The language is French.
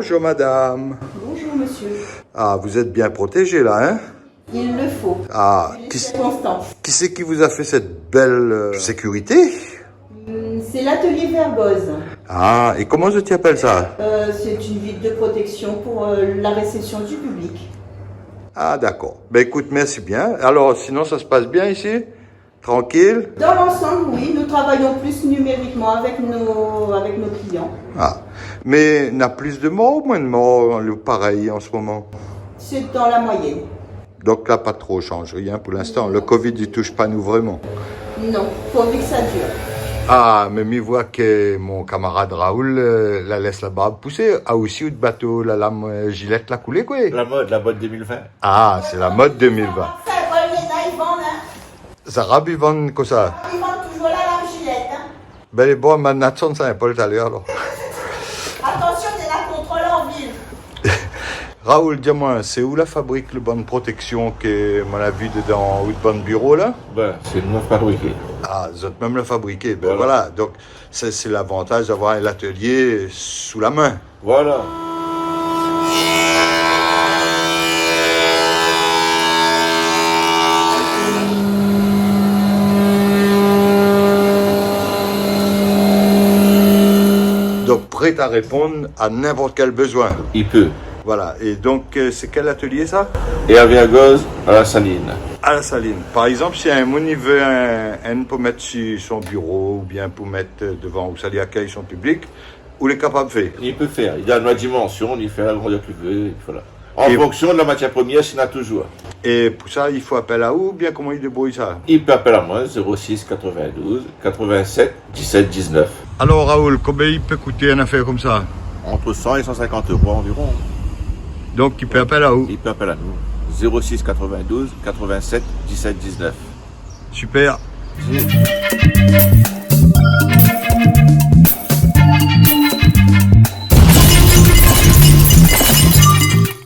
Bonjour madame. Bonjour monsieur. Ah, vous êtes bien protégé là, hein? Il le faut. Ah, qui c'est qui vous a fait cette belle sécurité? C'est l'atelier Vergoz. Ah, et comment tu appelles ça? C'est une vitre de protection pour la réception du public. Ah, d'accord. Ben écoute, merci bien. Alors, sinon, ça se passe bien ici? Tranquille? Dans l'ensemble, oui, nous travaillons plus numériquement avec nos clients. Ah, mais n'a plus de morts ou moins de morts, pareil en ce moment? C'est dans la moyenne. Donc là, pas trop change rien pour l'instant. Le Covid, il touche pas nous vraiment. Non, pourvu que ça dure. Ah, mais m'y voit que mon camarade Raoul la laisse la barbe pousser. Ah, aussi, ou de bateau, la lame gilette la coulée, quoi. La mode 2020. Ah, c'est la mode 2020. Zara, ils vendent quoi ça? Ils vendent toujours la lame gilette. Ben, les bons, ma Natson, ça n'est pas tout à l'heure, alors. Attention, c'est la contrôle en ville. Raoul, dis-moi, c'est où la fabrique le bonne protection que m'en a vu dedans, ou de bon bureau, là? Ben, c'est neuf fabriqué. Ah, vous êtes même le fabriqué. Ben voilà, donc c'est l'avantage d'avoir un atelier sous la main. Voilà. Donc prêt à répondre à n'importe quel besoin. Il peut. Voilà, et donc c'est quel atelier ça? Et à Vergoz, à la Saline. À la Saline. Par exemple, si un monde veut un pour mettre sur son bureau ou bien pour mettre devant où ça lui accueille son public, où il est capable de faire? Il peut faire. Il a une dimension, il fait la grandeur qu'il veut. Voilà. En fonction de la matière première, s'il en a toujours. Et pour ça, il faut appeler à où ou bien comment il débrouille ça? Il peut appeler à moi, 06 92 87 17 19. Alors Raoul, combien il peut coûter une affaire comme ça? Entre 100 et 150 euros environ. Donc il peut appeler à où? Il peut appeler à nous. 06 92 87 17 19. Super. Si.